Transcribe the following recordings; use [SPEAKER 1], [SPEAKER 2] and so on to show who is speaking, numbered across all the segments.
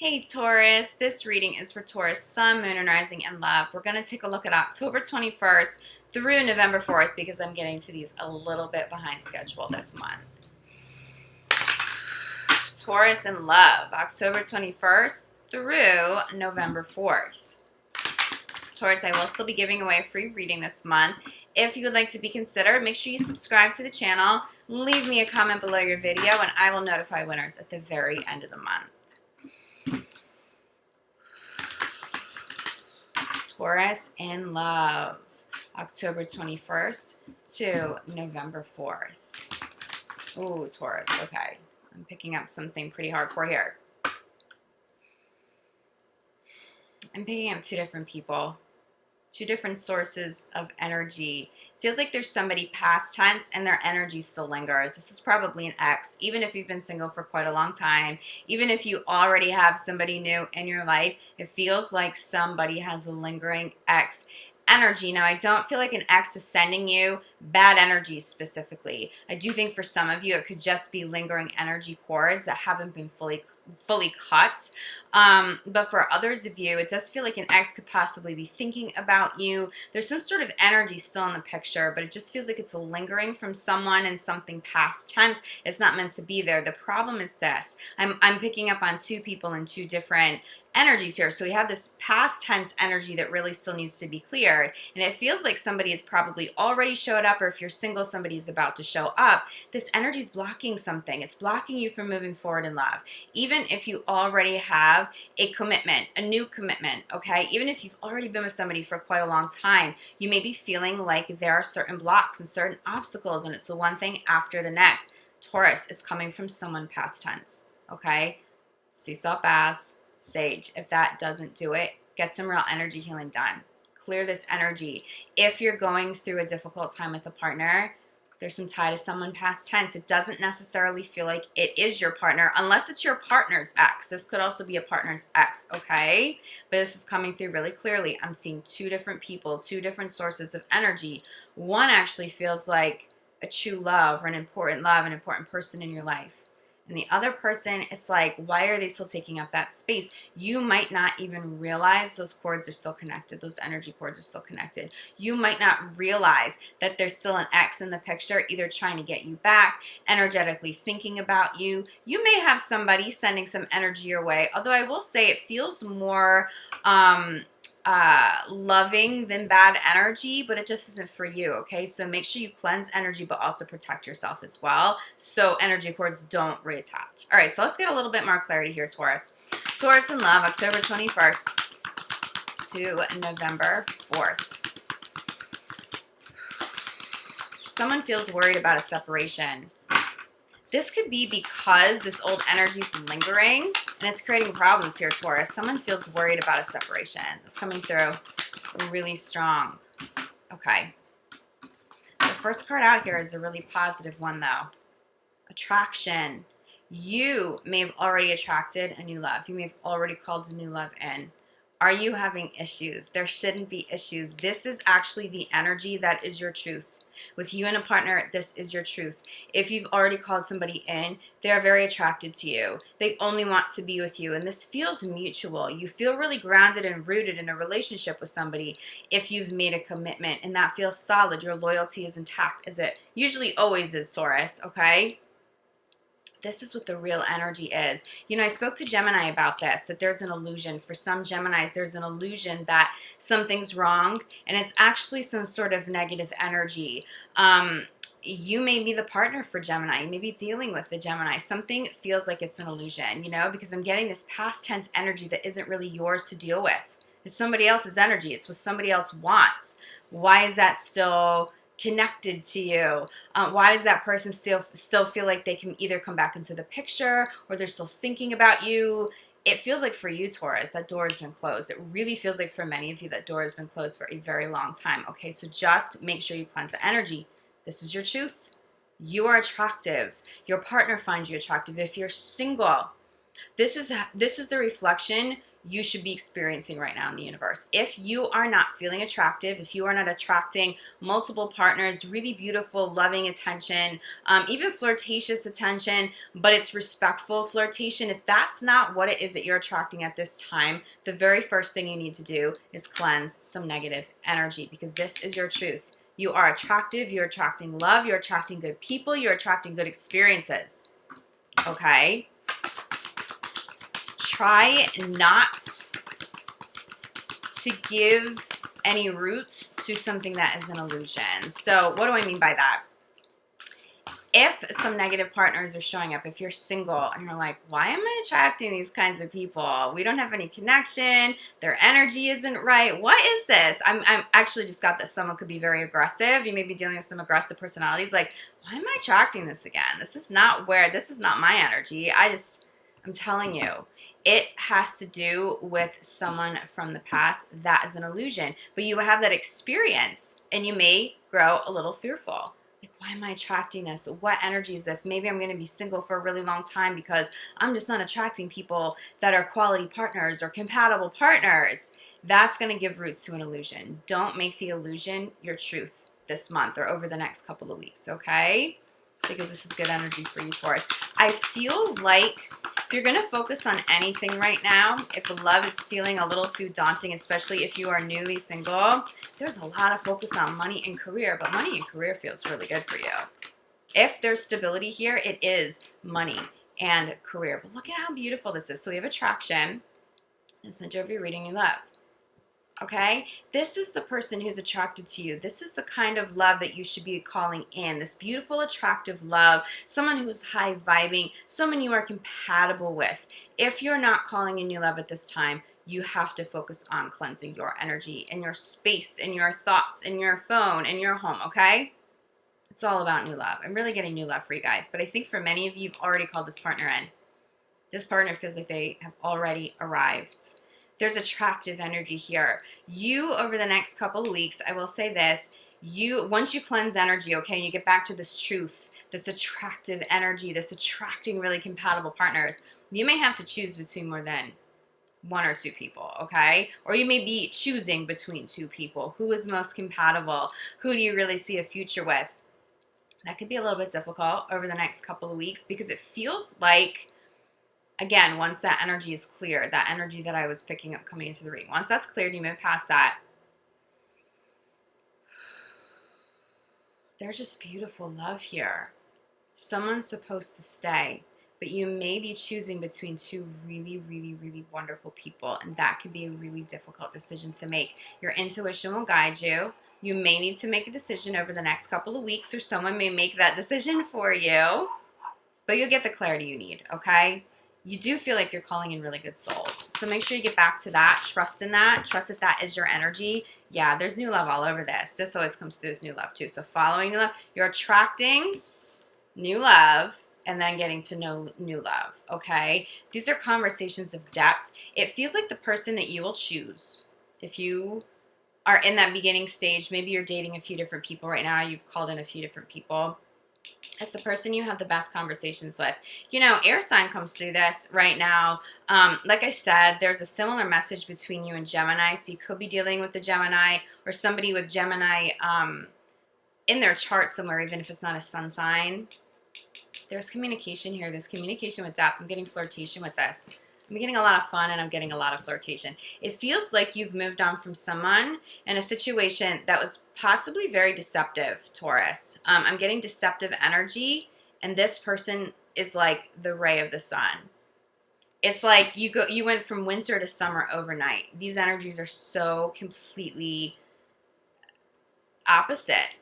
[SPEAKER 1] Hey Taurus, this reading is for Taurus, Sun, Moon, and Rising in Love. We're going to take a look at October 21st through November 4th because I'm getting to these a little bit behind schedule this month. Taurus in Love, October 21st through November 4th. Taurus, I will still be giving away a free reading this month. If you would like to be considered, make sure you subscribe to the channel, leave me a comment below your video, and I will notify winners at the very end of the month. Taurus in Love, October 21st to November 4th. Ooh, Taurus, okay. I'm picking up something pretty hardcore here. I'm picking up two different people, two different sources of energy. Feels like there's somebody past tense and their energy still lingers. This is probably an ex, even if you've been single for quite a long time. Even if you already have somebody new in your life, it feels like somebody has a lingering ex energy. Now, I don't feel like an ex is sending you bad energy specifically. I do think for some of you, it could just be lingering energy cores that haven't been fully cut. But for others of you, it does feel like an ex could possibly be thinking about you. There's some sort of energy still in the picture, but it just feels like it's lingering from someone and something past tense. It's not meant to be there. The problem is this. I'm picking up on two people in two different energies here. So we have this past tense energy that really still needs to be cleared. And it feels like somebody has probably already showed up, or if you're single, somebody's about to show up. This energy is blocking something. It's blocking you from moving forward in love. Even if you already have a commitment, a new commitment, okay? Even if you've already been with somebody for quite a long time, you may be feeling like there are certain blocks and certain obstacles, and it's the one thing after the next. Taurus is coming from someone past tense, okay? Seesaw baths, sage. If that doesn't do it, get some real energy healing done. Clear this energy. If you're going through a difficult time with a partner, there's some tie to someone past tense. It doesn't necessarily feel like it is your partner unless it's your partner's ex. This could also be a partner's ex, okay? But this is coming through really clearly. I'm seeing two different people, two different sources of energy. One actually feels like a true love, or an important person in your life. And the other person is like, why are they still taking up that space? You might not even realize those cords are still connected. Those energy cords are still connected. You might not realize that there's still an ex in the picture, either trying to get you back, energetically thinking about you. You may have somebody sending some energy your way, although I will say it feels more loving than bad energy, but it just isn't for you, okay? So make sure you cleanse energy, but also protect yourself as well, so energy cords don't reattach. All right, so let's get a little bit more clarity here, Taurus. Taurus in Love, October 21st to November 4th. Someone feels worried about a separation. This could be because this old energy is lingering and it's creating problems here, Taurus. Someone feels worried about a separation. It's coming through really strong. Okay. The first card out here is a really positive one, though. Attraction. You may have already attracted a new love. You may have already called a new love in. Are you having issues? There shouldn't be issues. This is actually the energy that is your truth. With you and a partner, this is your truth. If you've already called somebody in, they're very attracted to you. They only want to be with you, and this feels mutual. You feel really grounded and rooted in a relationship with somebody if you've made a commitment, and that feels solid. Your loyalty is intact, as it usually always is, Taurus, okay? This is what the real energy is. You know, I spoke to Gemini about this, that there's an illusion. For some Geminis, there's an illusion that something's wrong, and it's actually some sort of negative energy. You may be the partner for Gemini. You may be dealing with the Gemini. Something feels like it's an illusion, you know, because I'm getting this past tense energy that isn't really yours to deal with. It's somebody else's energy. It's what somebody else wants. Why is that still connected to you? Why does that person still feel like they can either come back into the picture, or they're still thinking about you? It feels like for you, Taurus, that door has been closed. It really feels like for many of you that door has been closed for a very long time. Okay, so just make sure you cleanse the energy. This is your truth. You are attractive. Your partner finds you attractive. If you're single, this is the reflection you should be experiencing right now in the universe. If you are not feeling attractive, if you are not attracting multiple partners, really beautiful, loving attention, even flirtatious attention, but it's respectful flirtation, if that's not what it is that you're attracting at this time, the very first thing you need to do is cleanse some negative energy, because this is your truth. You are attractive, you're attracting love, you're attracting good people, you're attracting good experiences. Okay? Try not to give any roots to something that is an illusion. So what do I mean by that? If some negative partners are showing up, if you're single and you're like, why am I attracting these kinds of people? We don't have any connection. Their energy isn't right. What is this? I'm actually just got this. Someone could be very aggressive. You may be dealing with some aggressive personalities. Like, why am I attracting this again? This is not my energy. I'm telling you, it has to do with someone from the past. That is an illusion. But you have that experience and you may grow a little fearful. Like, why am I attracting this? What energy is this? Maybe I'm going to be single for a really long time because I'm just not attracting people that are quality partners or compatible partners. That's going to give roots to an illusion. Don't make the illusion your truth this month or over the next couple of weeks, okay? Because this is good energy for you, Taurus. I feel like if you're going to focus on anything right now, if love is feeling a little too daunting, especially if you are newly single, there's a lot of focus on money and career, but money and career feels really good for you. If there's stability here, it is money and career. But look at how beautiful this is. So we have attraction, the center of your reading, you love. Okay? This is the person who's attracted to you. This is the kind of love that you should be calling in. This beautiful, attractive love. Someone who's high vibing. Someone you are compatible with. If you're not calling in new love at this time, you have to focus on cleansing your energy and your space and your thoughts and your phone and your home, okay? It's all about new love. I'm really getting new love for you guys. But I think for many of you, you've already called this partner in. This partner feels like they have already arrived. There's attractive energy here. You, over the next couple of weeks, I will say this, once you cleanse energy, okay, and you get back to this truth, this attractive energy, this attracting really compatible partners, you may have to choose between more than one or two people, okay? Or you may be choosing between two people. Who is most compatible? Who do you really see a future with? That could be a little bit difficult over the next couple of weeks because it feels like, again, once that energy is clear, that energy that I was picking up coming into the reading, once that's cleared, you move past that. There's just beautiful love here. Someone's supposed to stay, but you may be choosing between two really, really, really wonderful people, and that can be a really difficult decision to make. Your intuition will guide you. You may need to make a decision over the next couple of weeks, or someone may make that decision for you, but you'll get the clarity you need, okay? You do feel like you're calling in really good souls. So make sure you get back to that. Trust in that. Trust that that is your energy. Yeah, there's new love all over this. This always comes through as new love too. So following new love, you're attracting new love and then getting to know new love, okay? These are conversations of depth. It feels like the person that you will choose, if you are in that beginning stage, maybe you're dating a few different people right now, you've called in a few different people, it's the person you have the best conversations with. You know, air sign comes through this right now. Like I said, there's a similar message between you and Gemini, so you could be dealing with the Gemini or somebody with Gemini in their chart somewhere, even if it's not a sun sign. There's communication here. There's communication with depth. I'm getting flirtation with this. I'm getting a lot of fun and I'm getting a lot of flirtation. It feels like you've moved on from someone in a situation that was possibly very deceptive, Taurus. I'm getting deceptive energy, and this person is like the ray of the sun. It's like you went from winter to summer overnight. These energies are so completely opposite.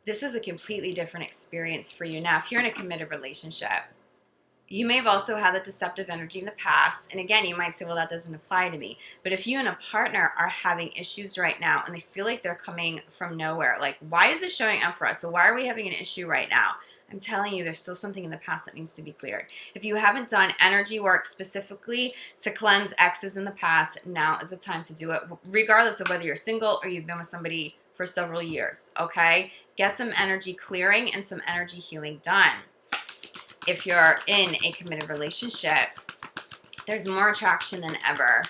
[SPEAKER 1] This is a completely different experience for you. Now, if you're in a committed relationship, you may have also had the deceptive energy in the past. And again, you might say, well, that doesn't apply to me. But if you and a partner are having issues right now and they feel like they're coming from nowhere, like, why is it showing up for us? So why are we having an issue right now? I'm telling you, there's still something in the past that needs to be cleared. If you haven't done energy work specifically to cleanse exes in the past, now is the time to do it, regardless of whether you're single or you've been with somebody for several years, okay? Get some energy clearing and some energy healing done. If you're in a committed relationship, there's more attraction than ever.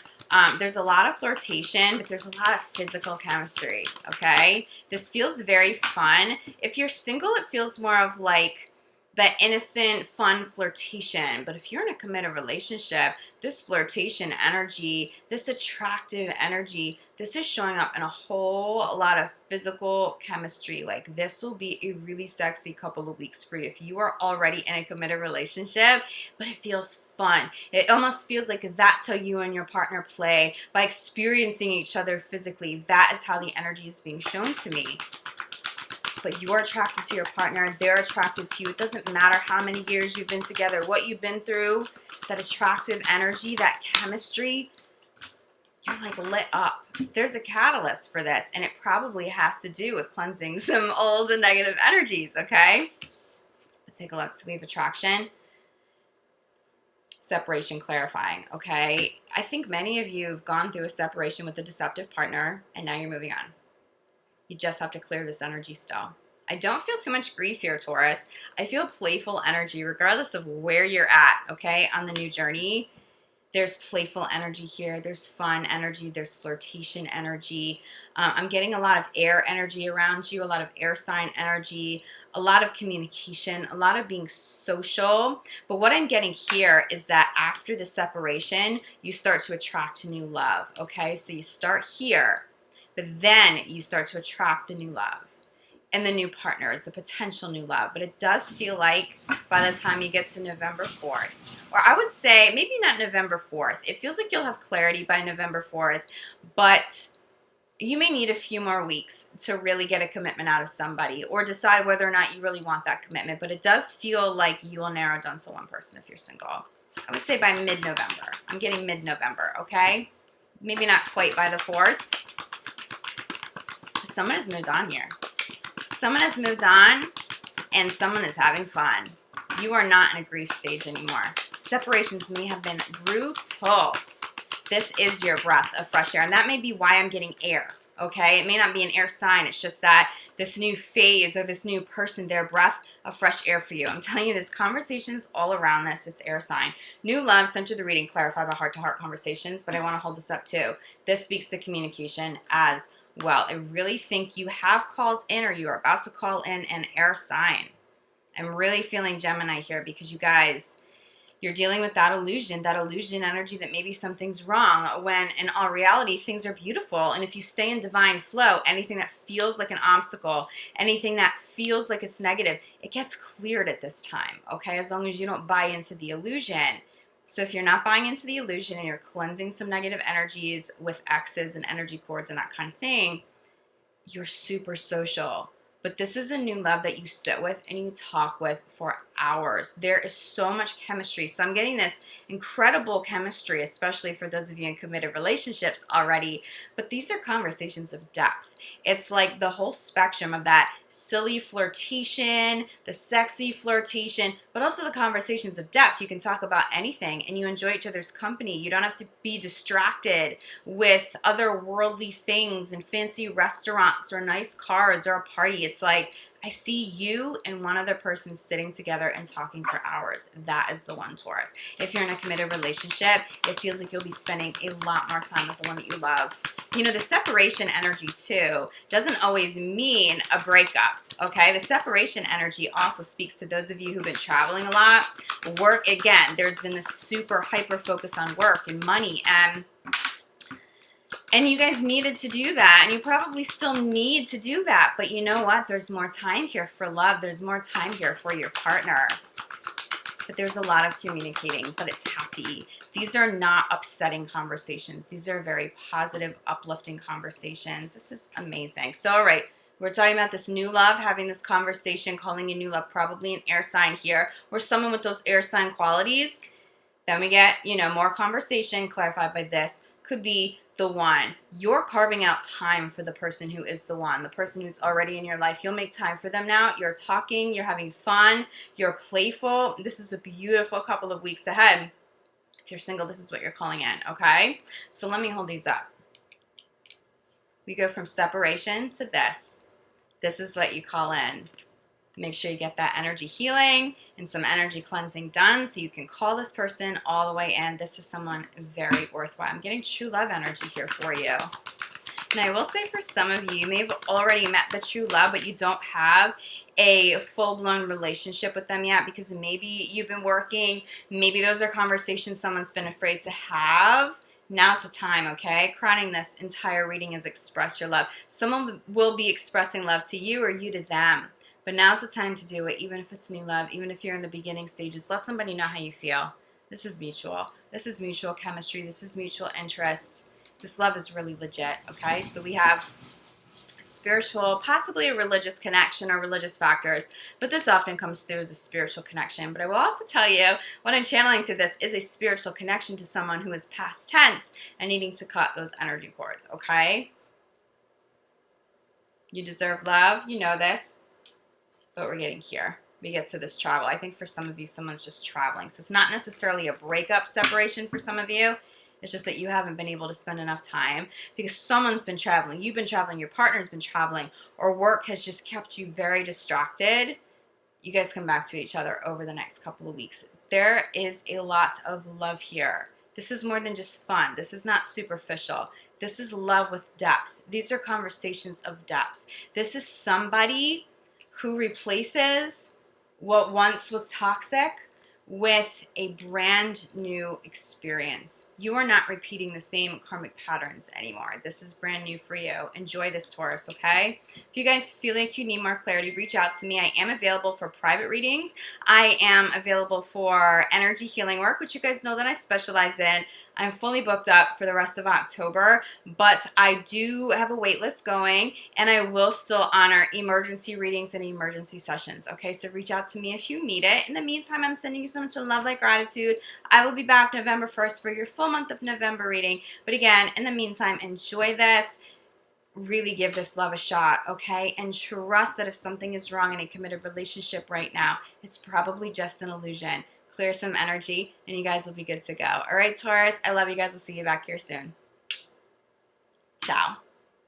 [SPEAKER 1] There's a lot of flirtation, but there's a lot of physical chemistry, okay? This feels very fun. If you're single, it feels more of like that innocent, fun flirtation. But if you're in a committed relationship, this flirtation energy, this attractive energy, this is showing up in a whole lot of physical chemistry. Like, this will be a really sexy couple of weeks for you if you are already in a committed relationship, but it feels fun. It almost feels like that's how you and your partner play, by experiencing each other physically. That is how the energy is being shown to me. But you're attracted to your partner, they're attracted to you. It doesn't matter how many years you've been together, what you've been through, that attractive energy, that chemistry, you're like lit up. There's a catalyst for this, and it probably has to do with cleansing some old and negative energies, okay? Let's take a look. So we have attraction, separation, clarifying, okay? I think many of you have gone through a separation with a deceptive partner, and now you're moving on. You just have to clear this energy still. I don't feel too much grief here, Taurus. I feel playful energy regardless of where you're at, okay, on the new journey. There's playful energy here. There's fun energy. There's flirtation energy. I'm getting a lot of air energy around you, a lot of air sign energy, a lot of communication, a lot of being social. But what I'm getting here is that after the separation, you start to attract new love, okay? So you start here, but then you start to attract the new love and the new partners, the potential new love. But it does feel like by the time you get to November 4th, or I would say maybe not November 4th, it feels like you'll have clarity by November 4th, but you may need a few more weeks to really get a commitment out of somebody or decide whether or not you really want that commitment. But it does feel like you will narrow down to one person if you're single. I would say by mid-November. I'm getting mid-November, okay? Maybe not quite by the 4th. Someone has moved on here. Someone has moved on, and someone is having fun. You are not in a grief stage anymore. Separations may have been brutal. This is your breath of fresh air, and that may be why I'm getting air, okay? It may not be an air sign. It's just that this new phase or this new person, their breath of fresh air for you. I'm telling you, there's conversations all around this. It's air sign. New love, center the reading, clarify the heart-to-heart conversations, but I want to hold this up too. This speaks to communication as well. I really think you have calls in, or you are about to call in an air sign. I'm really feeling Gemini here because you guys, you're dealing with that illusion energy that maybe something's wrong, when in all reality, things are beautiful. And if you stay in divine flow, anything that feels like an obstacle, anything that feels like it's negative, it gets cleared at this time, okay? As long as you don't buy into the illusion. So if you're not buying into the illusion and you're cleansing some negative energies with X's and energy cords and that kind of thing, you're super social. But this is a new love that you sit with and you talk with for hours. There is so much chemistry. So I'm getting this incredible chemistry, especially for those of you in committed relationships already. But these are conversations of depth. It's like the whole spectrum of that silly flirtation, the sexy flirtation, but also the conversations of depth. You can talk about anything and you enjoy each other's company. You don't have to be distracted with other worldly things and fancy restaurants or nice cars or a party. It's like, I see you and one other person sitting together and talking for hours. That is the one, Taurus. If you're in a committed relationship, it feels like you'll be spending a lot more time with the one that you love. You know, the separation energy, too, doesn't always mean a breakup, okay? The separation energy also speaks to those of you who've been traveling a lot. Work, again, there's been this super hyper focus on work and money, and you guys needed to do that, and you probably still need to do that. But you know what? There's more time here for love. There's more time here for your partner. But there's a lot of communicating, but it's happy. These are not upsetting conversations. These are very positive, uplifting conversations. This is amazing. So, all right, we're talking about this new love, having this conversation, calling a new love, probably an air sign here, or someone with those air sign qualities. Then we get, you know, more conversation clarified by this. Could be the one. You're carving out time for the person who is the one, the person who's already in your life. You'll make time for them now. You're talking, you're having fun, you're playful. This is a beautiful couple of weeks ahead. If you're single, this is what you're calling in, okay? So let me hold these up. We go from separation to this. This is what you call in. Make sure you get that energy healing and some energy cleansing done so you can call this person all the way in. This is someone very worthwhile. I'm getting true love energy here for you. And I will say for some of you, you may have already met the true love, but you don't have a full-blown relationship with them yet because maybe you've been working. Maybe those are conversations someone's been afraid to have. Now's the time, okay? Crowning this entire reading is express your love. Someone will be expressing love to you or you to them. But now's the time to do it, even if it's new love, even if you're in the beginning stages. Let somebody know how you feel. This is mutual. This is mutual chemistry. This is mutual interest. This love is really legit, okay? So we have spiritual, possibly a religious connection or religious factors, but this often comes through as a spiritual connection. But I will also tell you, what I'm channeling through this is a spiritual connection to someone who is past tense and needing to cut those energy cords, okay? You deserve love. You know this. But we're getting here. We get to this travel. I think for some of you, someone's just traveling. So it's not necessarily a breakup separation for some of you. It's just that you haven't been able to spend enough time because someone's been traveling. You've been traveling. Your partner's been traveling. Or work has just kept you very distracted. You guys come back to each other over the next couple of weeks. There is a lot of love here. This is more than just fun. This is not superficial. This is love with depth. These are conversations of depth. This is somebody who replaces what once was toxic with a brand new experience. You are not repeating the same karmic patterns anymore. This is brand new for you. Enjoy this, Taurus, okay? If you guys feel like you need more clarity, reach out to me. I am available for private readings. I am available for energy healing work, which you guys know that I specialize in. I'm fully booked up for the rest of October, but I do have a wait list going, and I will still honor emergency readings and emergency sessions, okay? So reach out to me if you need it. In the meantime, I'm sending you so much love, like gratitude. I will be back November 1st for your full month of November reading. But again, in the meantime, enjoy this. Really give this love a shot, okay? And trust that if something is wrong in a committed relationship right now, it's probably just an illusion. Clear some energy, and you guys will be good to go. All right, Taurus, I love you guys. I'll see you back here soon. Ciao.